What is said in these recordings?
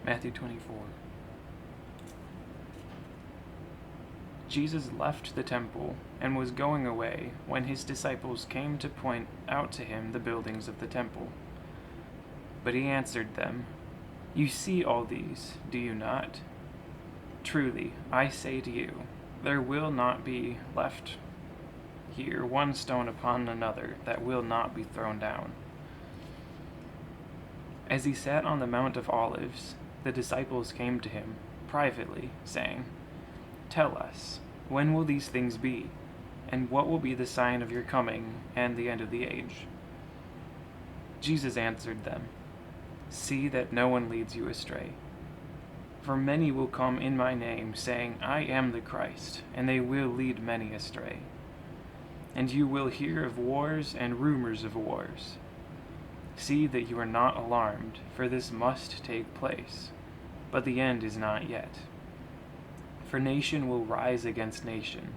Matthew 24. Jesus left the temple and was going away when his disciples came to point out to him the buildings of the temple. But he answered them, "You see all these, do you not? Truly, I say to you, there will not be left here one stone upon another that will not be thrown down." As he sat on the Mount of Olives, the disciples came to him privately, saying, "Tell us, when will these things be? And what will be the sign of your coming and the end of the age?" Jesus answered them, "See that no one leads you astray. For many will come in my name, saying, 'I am the Christ,' and they will lead many astray. And you will hear of wars and rumors of wars. See that you are not alarmed, for this must take place, but the end is not yet. For nation will rise against nation,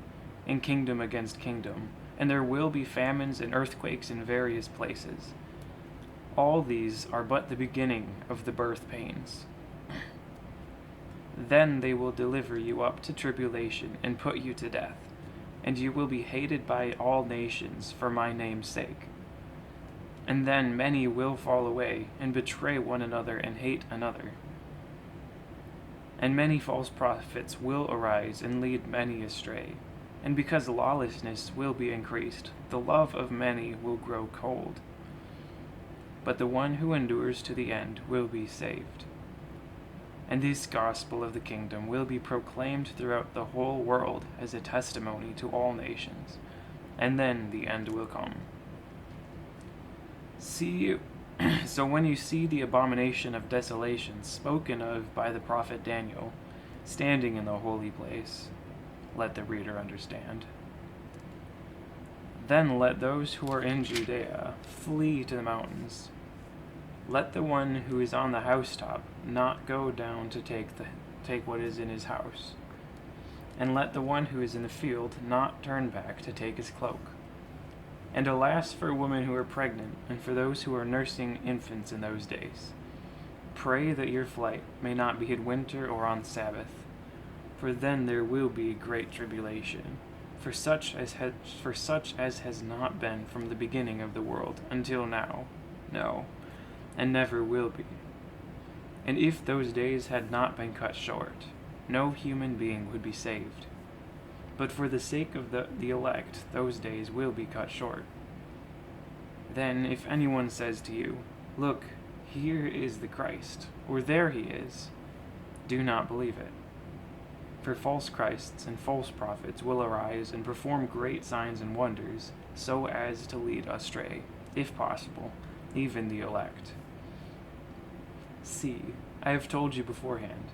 and kingdom against kingdom, and there will be famines and earthquakes in various places. All these are but the beginning of the birth pains. Then they will deliver you up to tribulation and put you to death, and you will be hated by all nations for my name's sake. And then many will fall away and betray one another and hate another. And many false prophets will arise and lead many astray. And because lawlessness will be increased, the love of many will grow cold. But the one who endures to the end will be saved. And this gospel of the kingdom will be proclaimed throughout the whole world as a testimony to all nations, and then the end will come. So when you see the abomination of desolation spoken of by the prophet Daniel standing in the holy place, let the reader understand. Then let those who are in Judea flee to the mountains. Let the one who is on the housetop not go down to take what is in his house. And let the one who is in the field not turn back to take his cloak. And alas for women who are pregnant, and for those who are nursing infants in those days. Pray that your flight may not be in winter or on Sabbath, for then there will be great tribulation, for such as has not been from the beginning of the world until now, no, and never will be. And if those days had not been cut short, no human being would be saved. But for the sake of the elect, those days will be cut short. Then if anyone says to you, 'Look, here is the Christ,' or 'There he is,' do not believe it. For false Christs and false prophets will arise and perform great signs and wonders, so as to lead astray, if possible, even the elect. See, I have told you beforehand.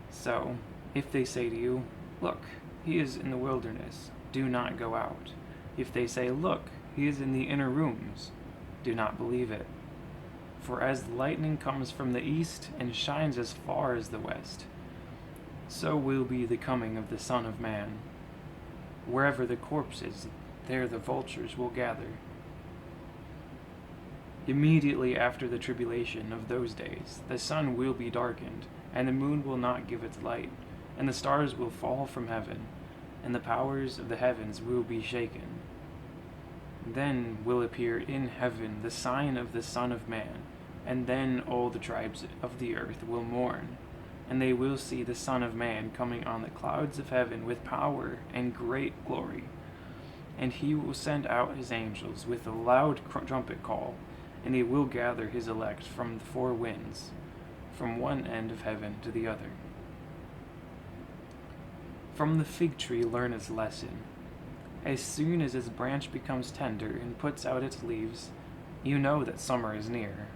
So, if they say to you, 'Look, he is in the wilderness,' do not go out. If they say, 'Look, he is in the inner rooms,' do not believe it. For as the lightning comes from the east and shines as far as the west, so will be the coming of the Son of Man. Wherever the corpse is, there the vultures will gather. Immediately after the tribulation of those days, the sun will be darkened, and the moon will not give its light, and the stars will fall from heaven, and the powers of the heavens will be shaken. Then will appear in heaven the sign of the Son of Man, and then all the tribes of the earth will mourn, and they will see the Son of Man coming on the clouds of heaven with power and great glory. And he will send out his angels with a loud trumpet call, and he will gather his elect from the four winds, from one end of heaven to the other. From the fig tree learn its lesson. As soon as its branch becomes tender and puts out its leaves, you know that summer is near.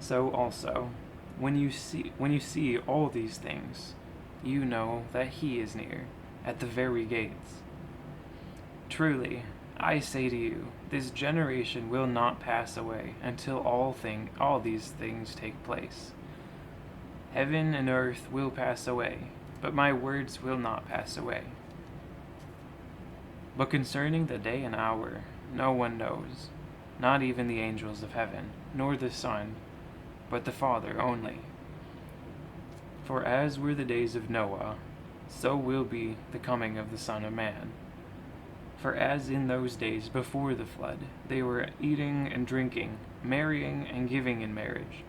So also, when you see all these things, you know that he is near, at the very gates. Truly, I say to you, this generation will not pass away until all these things take place. Heaven and earth will pass away, but my words will not pass away. But concerning the day and hour, no one knows, not even the angels of heaven, nor the Son, but the Father only. For as were the days of Noah, so will be the coming of the Son of Man. For as in those days before the flood, they were eating and drinking, marrying and giving in marriage,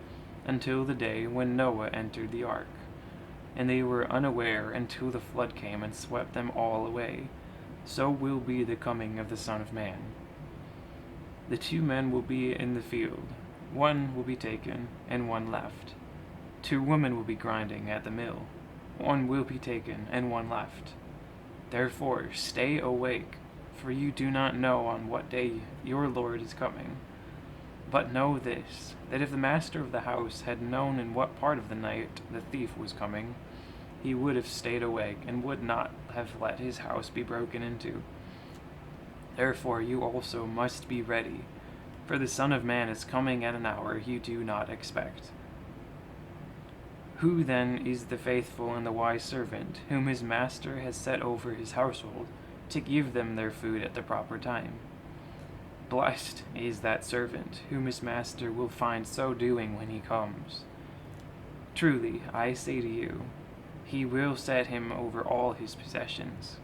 until the day when Noah entered the ark. And they were unaware until the flood came and swept them all away. So will be the coming of the Son of Man. The 2 men will be in the field, one will be taken, and one left. 2 women will be grinding at the mill, one will be taken, and one left. Therefore stay awake, for you do not know on what day your Lord is coming. But know this, that if the master of the house had known in what part of the night the thief was coming, he would have stayed awake, and would not have let his house be broken into. Therefore you also must be ready, for the Son of Man is coming at an hour you do not expect. Who then is the faithful and the wise servant, whom his master has set over his household, to give them their food at the proper time? Blessed is that servant, whom his master will find so doing when he comes. Truly, I say to you, he will set him over all his possessions.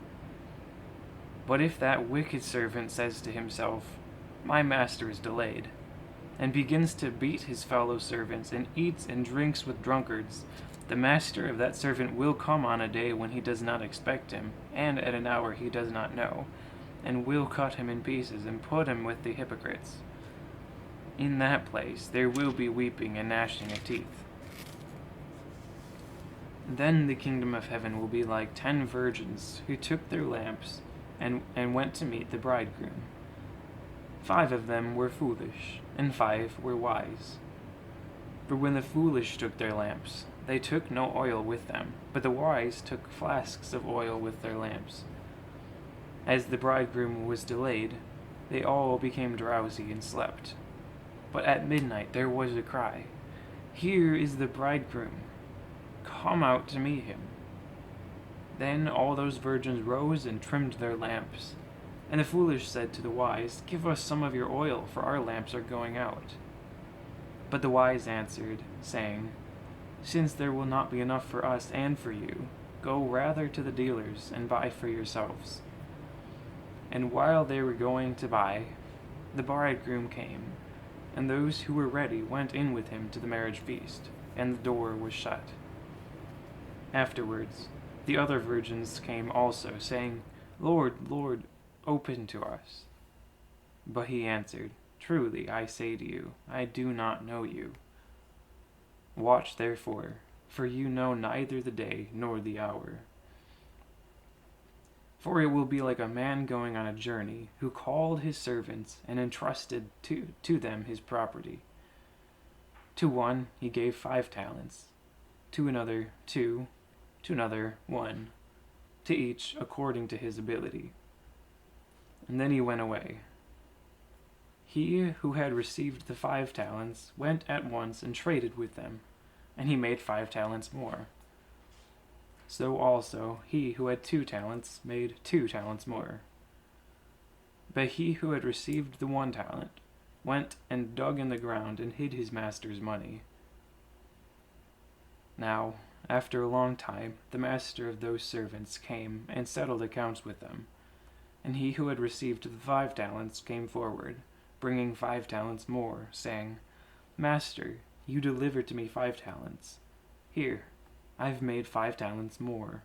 But if that wicked servant says to himself, my master is delayed, and begins to beat his fellow servants, and eats and drinks with drunkards, the master of that servant will come on a day when he does not expect him, and at an hour he does not know, and will cut him in pieces, and put him with the hypocrites. In that place there will be weeping and gnashing of teeth. Then the kingdom of heaven will be like 10 virgins who took their lamps and went to meet the bridegroom. 5 of them were foolish, and 5 were wise. For when the foolish took their lamps, they took no oil with them, but the wise took flasks of oil with their lamps. As the bridegroom was delayed, they all became drowsy and slept. But at midnight there was a cry, here is the bridegroom, come out to meet him. Then all those virgins rose and trimmed their lamps. And the foolish said to the wise, give us some of your oil, for our lamps are going out. But the wise answered, saying, since there will not be enough for us and for you, go rather to the dealers and buy for yourselves. And while they were going to buy, the bridegroom came, and those who were ready went in with him to the marriage feast, and the door was shut. Afterwards, the other virgins came also, saying, Lord, Lord, open to us. But he answered, truly, I say to you, I do not know you. Watch therefore, for you know neither the day nor the hour. For it will be like a man going on a journey, who called his servants and entrusted to them his property. To one he gave 5 talents, to another 2, to another 1, to each according to his ability. And then he went away. He who had received the 5 talents went at once and traded with them, and he made 5 talents more. So also he who had 2 talents made 2 talents more. But he who had received the 1 talent went and dug in the ground and hid his master's money. Now, after a long time, the master of those servants came and settled accounts with them. And he who had received the 5 talents came forward, bringing 5 talents more, saying, Master, you delivered to me 5 talents. Here, I've made 5 talents more.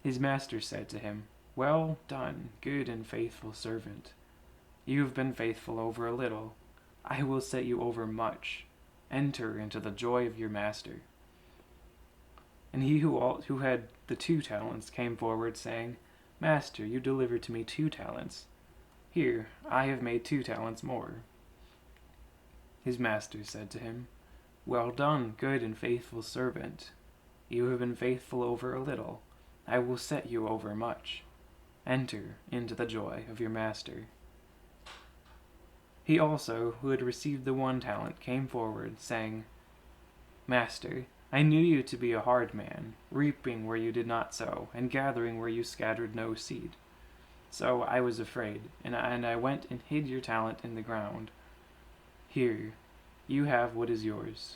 His master said to him, well done, good and faithful servant. You have been faithful over a little. I will set you over much. Enter into the joy of your master. And he who had the 2 talents came forward, saying, Master, you delivered to me 2 talents. Here, I have made 2 talents more. His master said to him, well done, good and faithful servant. You have been faithful over a little. I will set you over much. Enter into the joy of your master. He also, who had received the 1 talent, came forward, saying, Master, I knew you to be a hard man, reaping where you did not sow, and gathering where you scattered no seed. So I was afraid, and I went and hid your talent in the ground. Here, you have what is yours.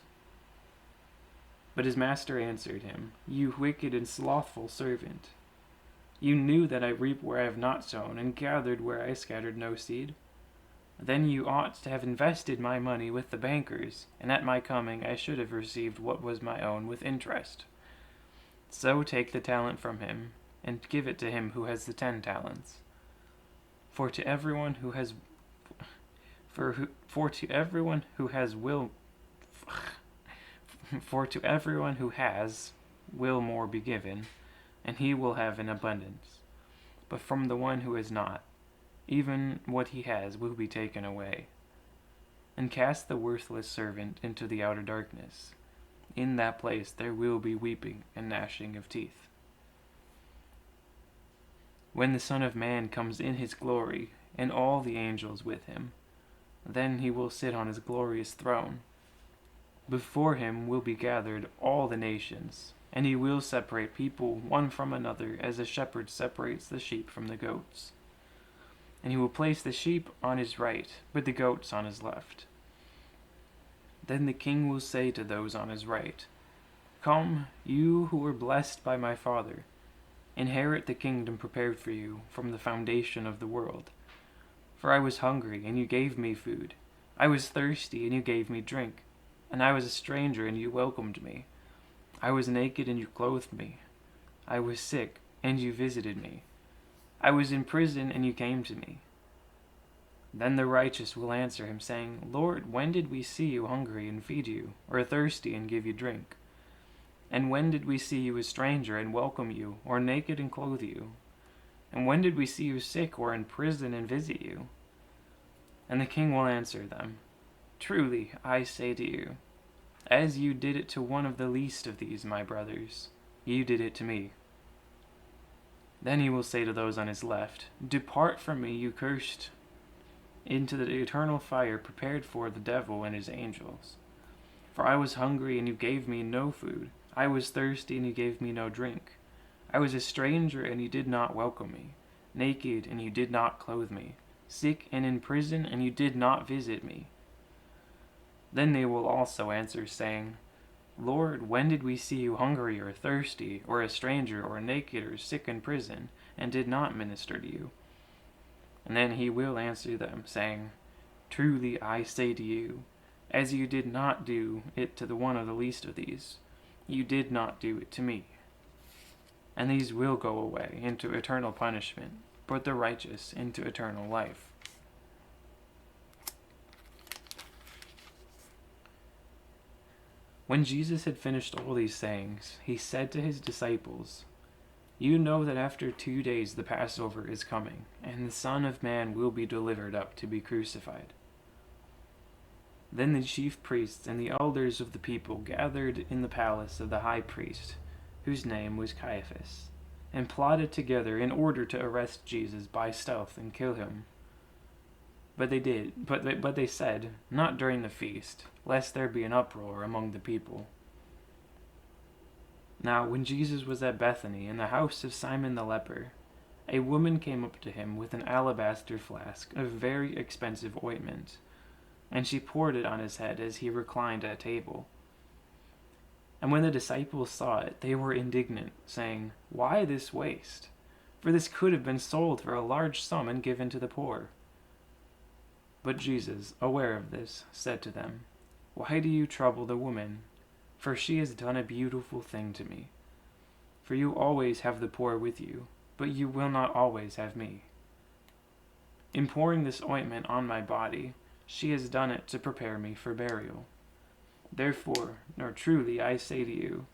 But his master answered him, You wicked and slothful servant. You knew that I reap where I have not sown, and gathered where I scattered no seed. Then you ought to have invested my money with the bankers, and at my coming I should have received what was my own with interest. So take the talent from him, and give it to him who has the 10 talents. For to everyone who has will more be given, and he will have in abundance. But from the one who has not, even what he has will be taken away. And cast the worthless servant into the outer darkness. In that place there will be weeping and gnashing of teeth. When the Son of Man comes in his glory, and all the angels with him, then he will sit on his glorious throne. Before him will be gathered all the nations, and he will separate people one from another as a shepherd separates the sheep from the goats. And he will place the sheep on his right, but the goats on his left. Then the king will say to those on his right, Come, you who are blessed by my Father, inherit the kingdom prepared for you from the foundation of the world. For I was hungry, and you gave me food. I was thirsty, and you gave me drink. And I was a stranger, and you welcomed me. I was naked, and you clothed me. I was sick, and you visited me. I was in prison, and you came to me. Then the righteous will answer him, saying, Lord, when did we see you hungry and feed you, or thirsty and give you drink? And when did we see you a stranger and welcome you, or naked and clothe you? And when did we see you sick or in prison and visit you? And the king will answer them, Truly, I say to you, as you did it to one of the least of these, my brothers, you did it to me. Then he will say to those on his left, Depart from me, you cursed, into the eternal fire prepared for the devil and his angels. For I was hungry, and you gave me no food. I was thirsty, and you gave me no drink. I was a stranger, and you did not welcome me. Naked, and you did not clothe me. Sick and in prison, and you did not visit me. Then they will also answer, saying, Lord, when did we see you hungry or thirsty, or a stranger, or naked, or sick in prison, and did not minister to you? And then he will answer them, saying, Truly I say to you, as you did not do it to the one of the least of these, you did not do it to me. And these will go away into eternal punishment, but the righteous into eternal life. When Jesus had finished all these sayings, he said to his disciples, You know that after 2 days the Passover is coming, and the Son of Man will be delivered up to be crucified. Then the chief priests and the elders of the people gathered in the palace of the high priest, whose name was Caiaphas, and plotted together in order to arrest Jesus by stealth and kill him. But they said, Not during the feast, lest there be an uproar among the people. Now when Jesus was at Bethany, in the house of Simon the leper, a woman came up to him with an alabaster flask of very expensive ointment, and she poured it on his head as he reclined at table. And when the disciples saw it, they were indignant, saying, Why this waste? For this could have been sold for a large sum and given to the poor. But Jesus, aware of this, said to them, Why do you trouble the woman? For she has done a beautiful thing to me. For you always have the poor with you, but you will not always have me. In pouring this ointment on my body, she has done it to prepare me for burial. Therefore, nor truly I say to you,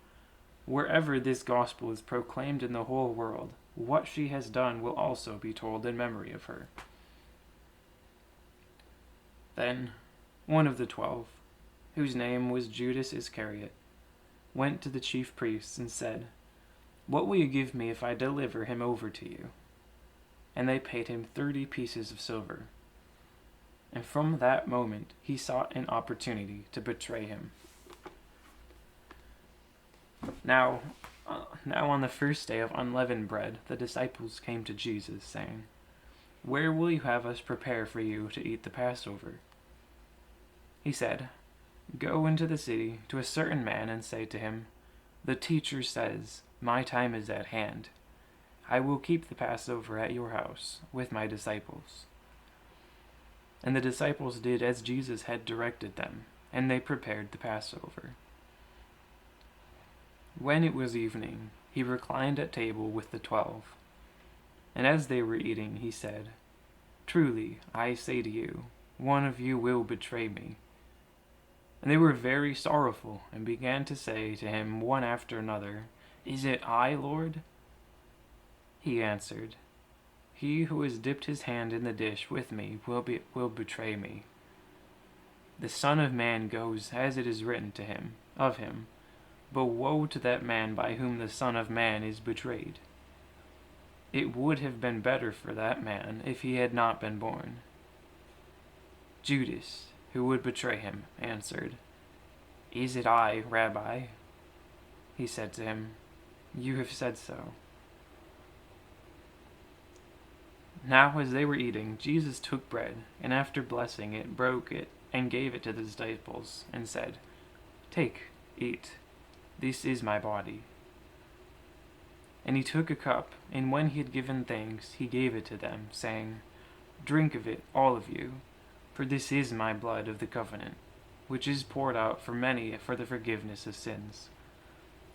wherever this gospel is proclaimed in the whole world, what she has done will also be told in memory of her. Then one of the 12, whose name was Judas Iscariot, went to the chief priests and said, What will you give me if I deliver him over to you? And they paid him 30 pieces of silver. And from that moment he sought an opportunity to betray him. Now on the first day of unleavened bread, the disciples came to Jesus, saying, Where will you have us prepare for you to eat the Passover? He said, Go into the city to a certain man and say to him, "The teacher says, 'My time is at hand. I will keep the Passover at your house with my disciples.'" And the disciples did as Jesus had directed them, and they prepared the Passover. When it was evening, he reclined at table with the 12. And as they were eating, he said, "Truly, I say to you, one of you will betray me." And they were very sorrowful, and began to say to him one after another, "Is it I, Lord?" He answered, "He who has dipped his hand in the dish with me will betray me. The Son of Man goes as it is written of him, but woe to that man by whom the Son of Man is betrayed. It would have been better for that man if he had not been born." Judas, who would betray him, answered, "Is it I, Rabbi?" He said to him, "You have said so." Now as they were eating, Jesus took bread, and after blessing it, broke it, and gave it to the disciples, and said, "Take, eat, this is my body." And he took a cup, and when he had given thanks, he gave it to them, saying, "Drink of it, all of you, for this is my blood of the covenant, which is poured out for many for the forgiveness of sins.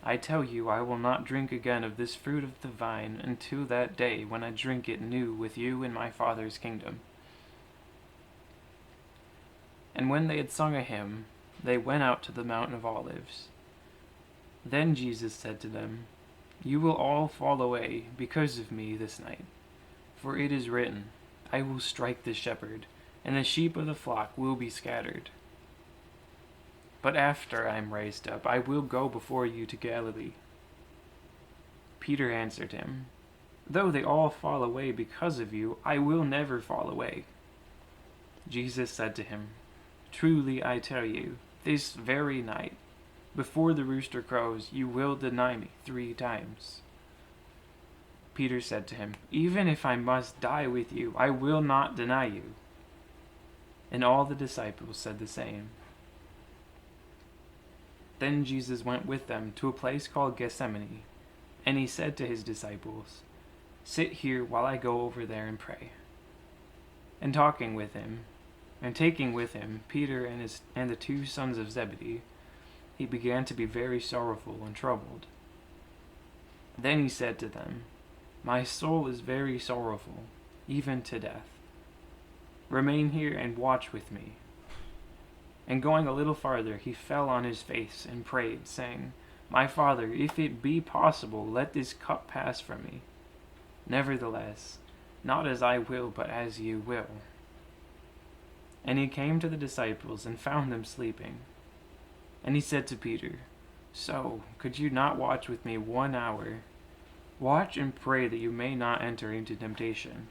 I tell you, I will not drink again of this fruit of the vine until that day when I drink it new with you in my Father's kingdom." And when they had sung a hymn, they went out to the Mount of Olives. Then Jesus said to them, "You will all fall away because of me this night. For it is written, I will strike the shepherd, and the sheep of the flock will be scattered. But after I am raised up, I will go before you to Galilee." Peter answered him, "Though they all fall away because of you, I will never fall away." Jesus said to him, "Truly I tell you, this very night, before the rooster crows, you will deny me 3 times. Peter said to him, "Even if I must die with you, I will not deny you." And all the disciples said the same. Then Jesus went with them to a place called Gethsemane, and he said to his disciples, "Sit here while I go over there and pray." And taking with him Peter and the 2 sons of Zebedee, he began to be very sorrowful and troubled. Then he said to them, "My soul is very sorrowful, even to death. Remain here and watch with me." And going a little farther, he fell on his face and prayed, saying, "My Father, if it be possible, let this cup pass from me. Nevertheless, not as I will, but as you will." And he came to the disciples and found them sleeping. And he said to Peter, "So, could you not watch with me 1 hour? Watch and pray that you may not enter into temptation.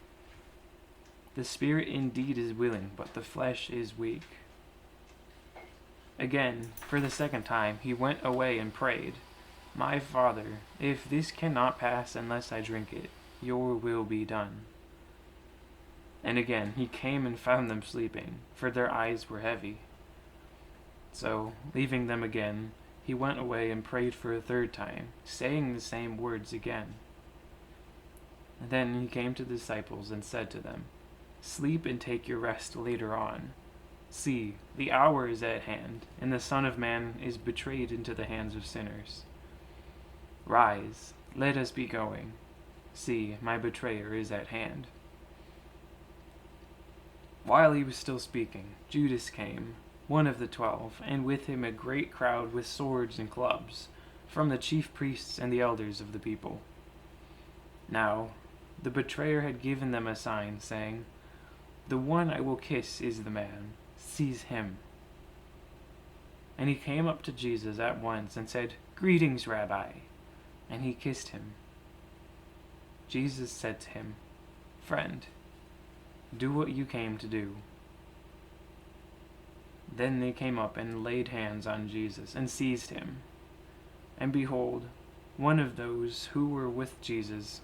The spirit indeed is willing, but the flesh is weak." Again, for the 2nd time, he went away and prayed, "My Father, if this cannot pass unless I drink it, your will be done." And again he came and found them sleeping, for their eyes were heavy. So, leaving them again, he went away and prayed for a 3rd time, saying the same words again. And then he came to the disciples and said to them, "Sleep and take your rest later on. See, the hour is at hand, and the Son of Man is betrayed into the hands of sinners. Rise, let us be going. See, my betrayer is at hand." While he was still speaking, Judas came, one of the 12, and with him a great crowd with swords and clubs, from the chief priests and the elders of the people. Now, the betrayer had given them a sign, saying, "The one I will kiss is the man. Seize him." And he came up to Jesus at once and said, "Greetings, Rabbi." And he kissed him. Jesus said to him, "Friend, do what you came to do." Then they came up and laid hands on Jesus and seized him. And behold, one of those who were with Jesus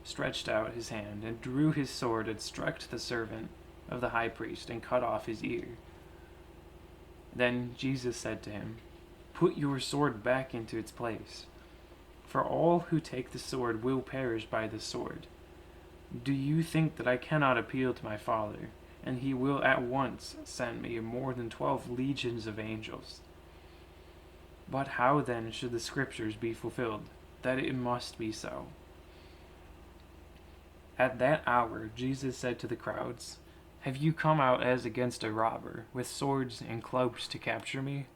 stretched out his hand and drew his sword and struck the servant of the high priest and cut off his ear. Then Jesus said to him, Put your sword back into its place. For all who take the sword will perish by the sword. Do you think that I cannot appeal to my Father, and he will at once send me more than 12 legions of angels? But how then should the Scriptures be fulfilled, that it must be so? At that hour Jesus said to the crowds, Have you come out as against a robber, with swords and clubs to capture me?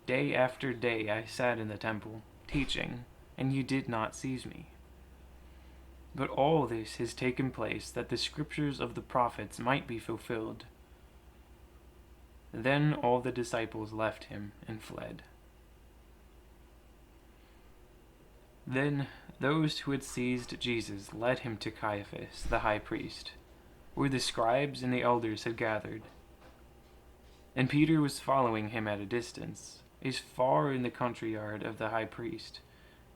Day after day I sat in the temple, teaching, and you did not seize me. But all this has taken place that the Scriptures of the prophets might be fulfilled. Then all the disciples left him and fled. Then those who had seized Jesus led him to Caiaphas, the high priest, where the scribes and the elders had gathered. And Peter was following him at a distance, as far in the country yard of the high priest,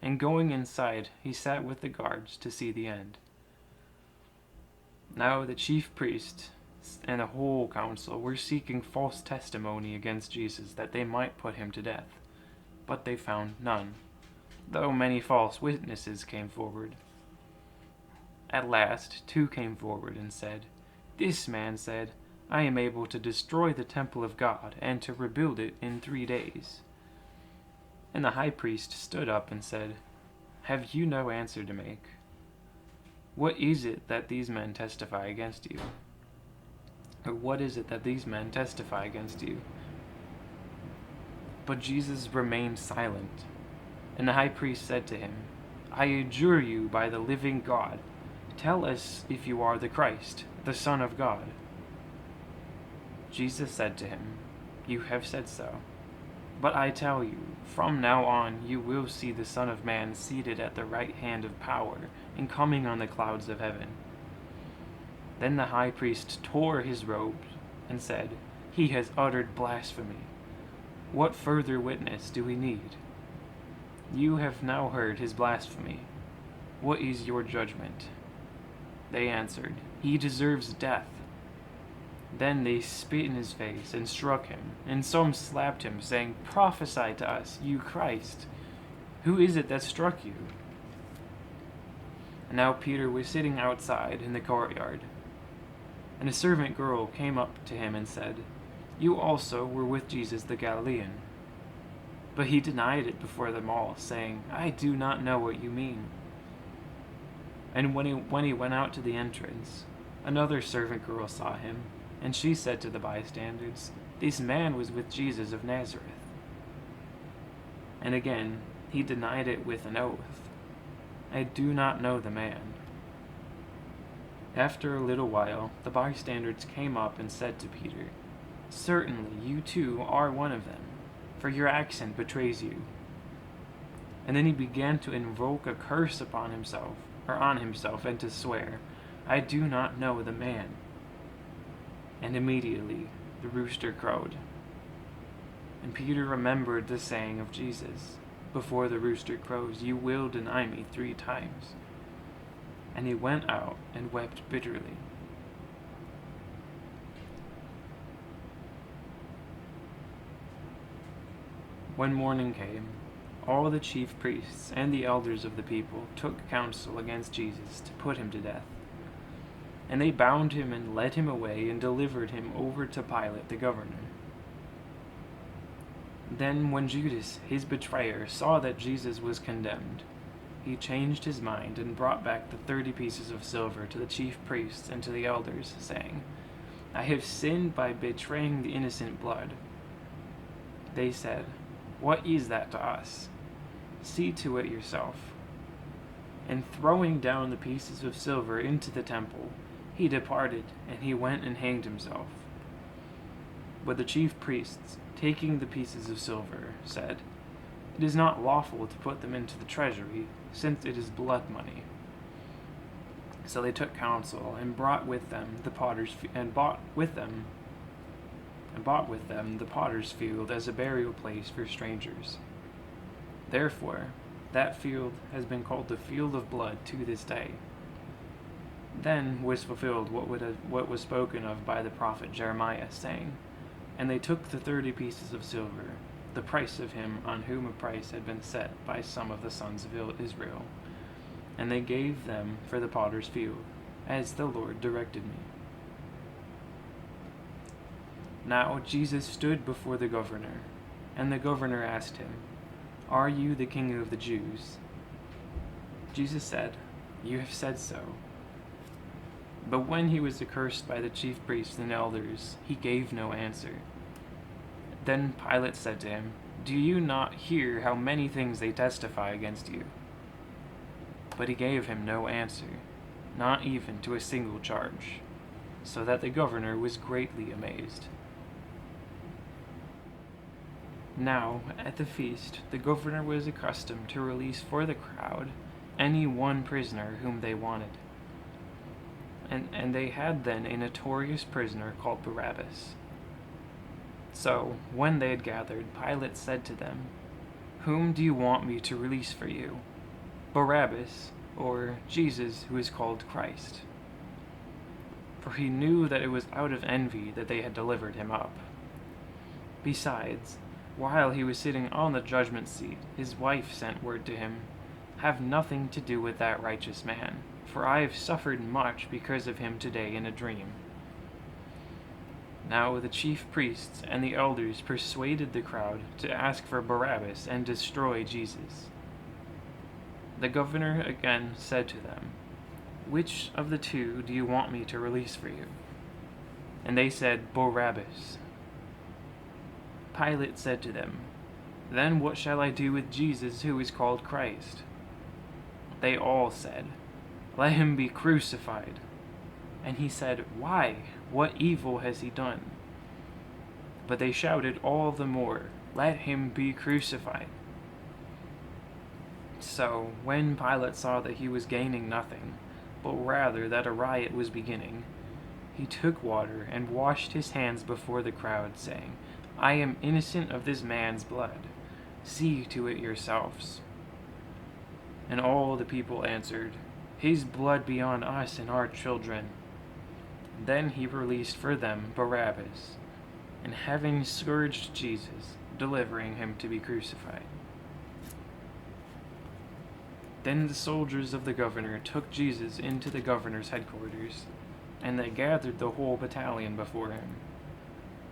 and going inside he sat with the guards to see the end. Now the chief priests and the whole council were seeking false testimony against Jesus, that they might put him to death, but they found none, though many false witnesses came forward. At last 2 came forward and said, This man said, I am able to destroy the temple of God and to rebuild it in 3 days. And the high priest stood up and said, Have you no answer to make? What is it that these men testify against you? Or what is it that these men testify against you? But Jesus remained silent. And the high priest said to him, I adjure you by the living God, tell us if you are the Christ, the Son of God. Jesus said to him, You have said so. But I tell you, from now on you will see the Son of Man seated at the right hand of power and coming on the clouds of heaven. Then the high priest tore his robes and said, He has uttered blasphemy. What further witness do we need? You have now heard his blasphemy. What is your judgment? They answered, He deserves death. Then they spit in his face and struck him, and some slapped him, saying, Prophesy to us, you Christ. Who is it that struck you? And now Peter was sitting outside in the courtyard. And a servant girl came up to him and said, You also were with Jesus the Galilean. But he denied it before them all, saying, I do not know what you mean. And when he went out to the entrance, another servant girl saw him, and she said to the bystanders, This man was with Jesus of Nazareth. And again he denied it with an oath, I do not know the man. After a little while, the bystanders came up and said to Peter, Certainly you too are one of them, for your accent betrays you. And then he began to invoke a curse on himself, and to swear, I do not know the man. And immediately the rooster crowed. And Peter remembered the saying of Jesus, Before the rooster crows, you will deny me 3 times. And he went out and wept bitterly. When morning came, all the chief priests and the elders of the people took counsel against Jesus to put him to death. And they bound him and led him away and delivered him over to Pilate the governor. Then when Judas, his betrayer, saw that Jesus was condemned, he changed his mind and brought back the 30 pieces of silver to the chief priests and to the elders, saying, I have sinned by betraying the innocent blood. They said, What is that to us? See to it yourself. And throwing down the pieces of silver into the temple, he departed, and he went and hanged himself. But the chief priests, taking the pieces of silver, said, It is not lawful to put them into the treasury, since it is blood money. So they took counsel and bought with them the potter's field as a burial place for strangers. Therefore, that field has been called the field of blood to this day. Then was fulfilled what was spoken of by the prophet Jeremiah, saying, And they took the 30 pieces of silver, the price of him on whom a price had been set by some of the sons of Israel. And they gave them for the potter's field, as the Lord directed me. Now Jesus stood before the governor, and the governor asked him, "Are you the king of the Jews?" Jesus said, "You have said so." But when he was accursed by the chief priests and elders, he gave no answer. Then Pilate said to him, "Do you not hear how many things they testify against you?" But he gave him no answer, not even to a single charge, so that the governor was greatly amazed. Now, at the feast, the governor was accustomed to release for the crowd any one prisoner whom they wanted. And they had then a notorious prisoner called Barabbas. So, when they had gathered, Pilate said to them, "Whom do you want me to release for you? Barabbas, or Jesus, who is called Christ?" For he knew that it was out of envy that they had delivered him up. Besides, while he was sitting on the judgment seat, his wife sent word to him, "Have nothing to do with that righteous man, for I have suffered much because of him today in a dream." Now the chief priests and the elders persuaded the crowd to ask for Barabbas and destroy Jesus. The governor again said to them, "Which of the two do you want me to release for you?" And they said, "Barabbas." Pilate said to them, "Then what shall I do with Jesus, who is called Christ?" They all said, "Let him be crucified." And he said, "Why? What evil has he done?" But they shouted all the more, "Let him be crucified." So, when Pilate saw that he was gaining nothing, but rather that a riot was beginning, he took water and washed his hands before the crowd, saying, "I am innocent of this man's blood. See to it yourselves." And all the people answered, "His blood be on us and our children." Then he released for them Barabbas, and having scourged Jesus, delivering him to be crucified. Then the soldiers of the governor took Jesus into the governor's headquarters, and they gathered the whole battalion before him.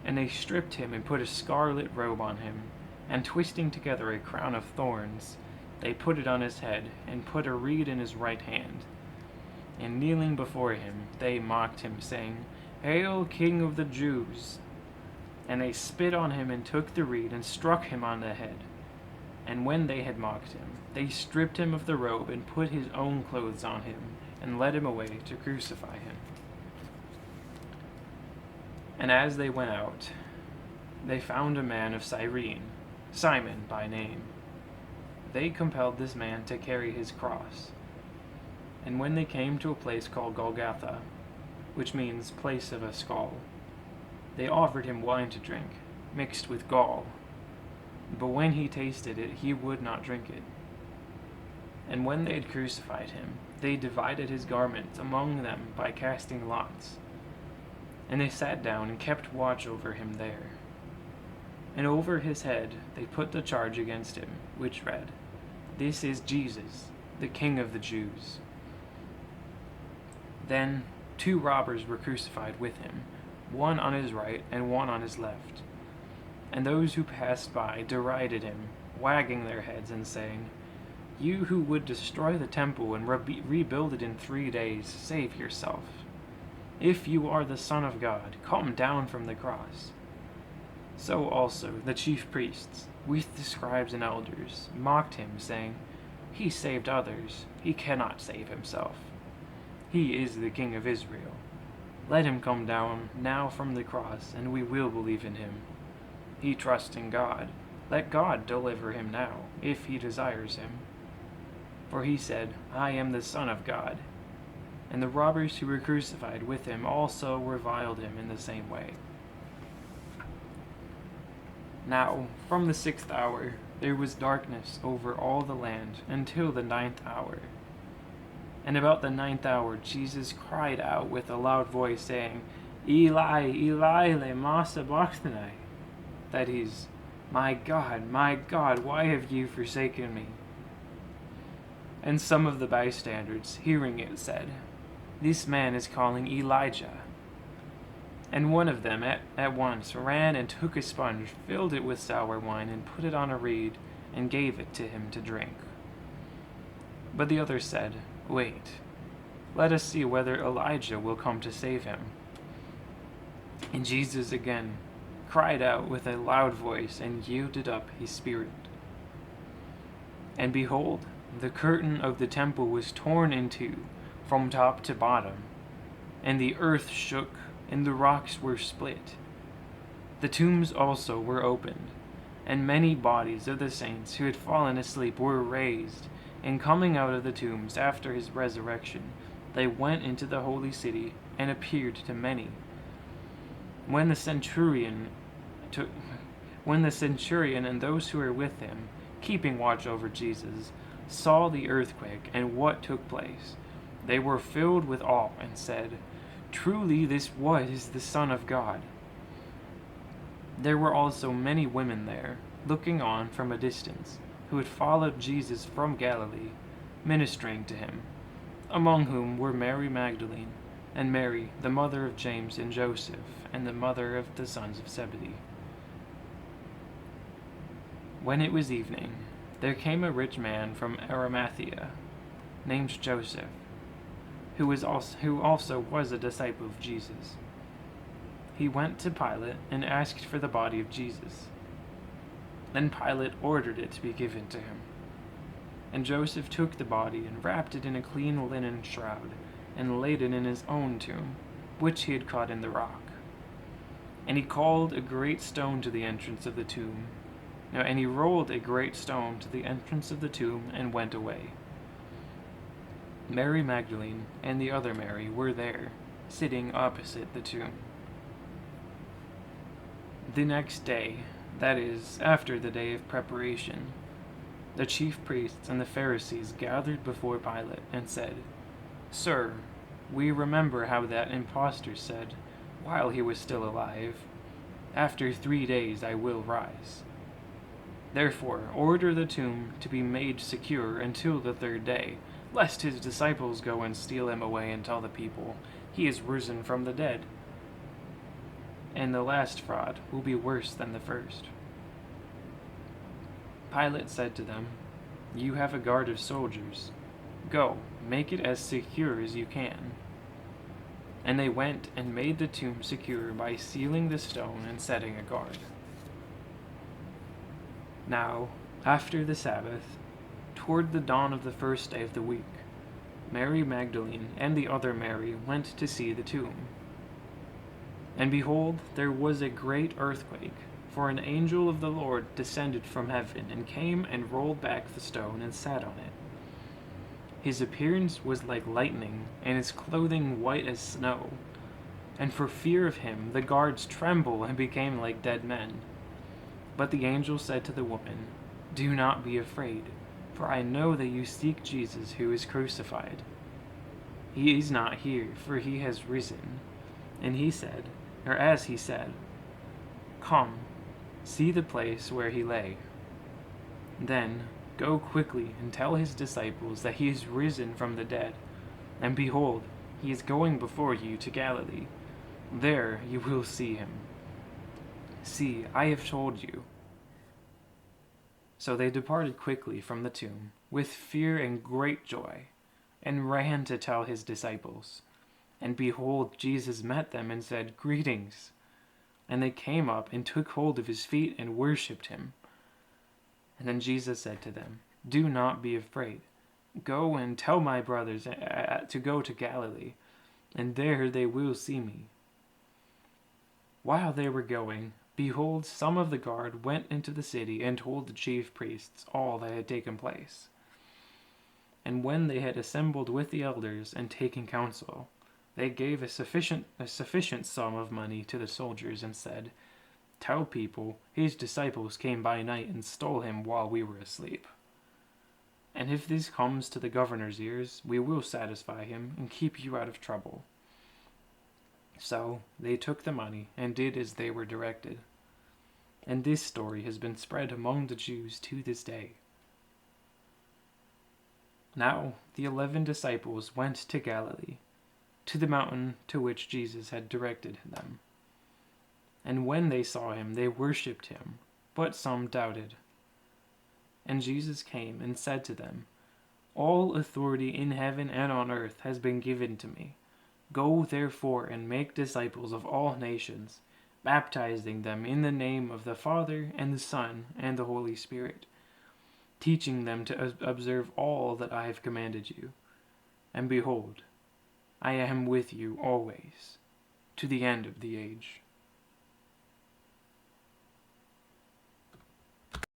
And they stripped him and put a scarlet robe on him, and twisting together a crown of thorns, they put it on his head, and put a reed in his right hand. And kneeling before him, they mocked him, saying, "Hail, King of the Jews!" And they spit on him and took the reed and struck him on the head. And when they had mocked him, they stripped him of the robe and put his own clothes on him, and led him away to crucify him. And as they went out, they found a man of Cyrene, Simon by name. They compelled this man to carry his cross. And when they came to a place called Golgotha, which means place of a skull, they offered him wine to drink, mixed with gall. But when he tasted it, he would not drink it. And when they had crucified him, they divided his garments among them by casting lots. And they sat down and kept watch over him there. And over his head they put the charge against him, which read, "This is Jesus, the King of the Jews." Then 2 robbers were crucified with him, one on his right and one on his left. And those who passed by derided him, wagging their heads and saying, "You who would destroy the temple and rebuild it in 3 days, save yourself. If you are the Son of God, come down from the cross." So also the chief priests, with the scribes and elders, mocked him, saying, "He saved others, he cannot save himself. He is the King of Israel. Let him come down now from the cross, and we will believe in him. He trusts in God. Let God deliver him now, if he desires him. For he said, 'I am the Son of God.'" And the robbers who were crucified with him also reviled him in the same way. Now, from the 6th hour, there was darkness over all the land until the 9th hour. And about the 9th hour, Jesus cried out with a loud voice, saying, "Eli, Eli, lema sabachthani," that is, my God, why have you forsaken me?" And some of the bystanders, hearing it, said, "This man is calling Elijah." And one of them at once ran and took a sponge, filled it with sour wine, and put it on a reed, and gave it to him to drink. But the others said, "Wait, let us see whether Elijah will come to save him." And Jesus again cried out with a loud voice, and yielded up his spirit. And behold, the curtain of the temple was torn in two, from top to bottom, and the earth shook, and the rocks were split. The tombs also were opened, and many bodies of the saints who had fallen asleep were raised, and coming out of the tombs after his resurrection, they went into the holy city and appeared to many. When the centurion and those who were with him, keeping watch over Jesus, saw the earthquake and what took place, they were filled with awe and said, "Truly this was the Son of God." There were also many women there, looking on from a distance, who had followed Jesus from Galilee, ministering to him, among whom were Mary Magdalene, and Mary, the mother of James and Joseph, and the mother of the sons of Zebedee. When it was evening, there came a rich man from Arimathea, named Joseph, who also was a disciple of Jesus. He went to Pilate and asked for the body of Jesus. Then Pilate ordered it to be given to him. And Joseph took the body and wrapped it in a clean linen shroud, and laid it in his own tomb, which he had cut in the rock. And he called a great stone to the entrance of the tomb. And he rolled a great stone to the entrance of the tomb and went away. Mary Magdalene and the other Mary were there, sitting opposite the tomb. The next day, that is, after the day of preparation, the chief priests and the Pharisees gathered before Pilate and said, "Sir, we remember how that impostor said, while he was still alive, 'After 3 days I will rise.' Therefore, order the tomb to be made secure until the 3rd day, lest his disciples go and steal him away and tell the people, 'He is risen from the dead.' And the last fraud will be worse than the first." Pilate said to them, "You have a guard of soldiers. Go, make it as secure as you can." And they went and made the tomb secure by sealing the stone and setting a guard. Now, after the Sabbath, toward the dawn of the 1st day of the week, Mary Magdalene and the other Mary went to see the tomb. And behold, there was a great earthquake, for an angel of the Lord descended from heaven, and came and rolled back the stone and sat on it. His appearance was like lightning, and his clothing white as snow. And for fear of him, the guards trembled and became like dead men. But the angel said to the woman, "Do not be afraid, for I know that you seek Jesus who is crucified. He is not here, for he has risen." And as he said, "Come, see the place where he lay. Then go quickly and tell his disciples that he is risen from the dead. And behold, he is going before you to Galilee. There you will see him. See, I have told you." So they departed quickly from the tomb, with fear and great joy, and ran to tell his disciples. And behold, Jesus met them and said, "Greetings." And they came up and took hold of his feet and worshipped him. And then Jesus said to them, "Do not be afraid. Go and tell my brothers to go to Galilee, and there they will see me." While they were going, behold, some of the guard went into the city and told the chief priests all that had taken place. And when they had assembled with the elders and taken counsel, they gave a sufficient sum of money to the soldiers and said, "Tell people, his disciples came by night and stole him while we were asleep. And if this comes to the governor's ears, we will satisfy him and keep you out of trouble." So they took the money and did as they were directed. and this story has been spread among the Jews to this day. Now the 11 disciples went to Galilee, to the mountain to which Jesus had directed them. And when they saw him, they worshipped him, but some doubted. And Jesus came and said to them, "All authority in heaven and on earth has been given to me. Go therefore and make disciples of all nations, baptizing them in the name of the Father and the Son and the Holy Spirit, teaching them to observe all that I have commanded you. And behold, I am with you always, to the end of the age."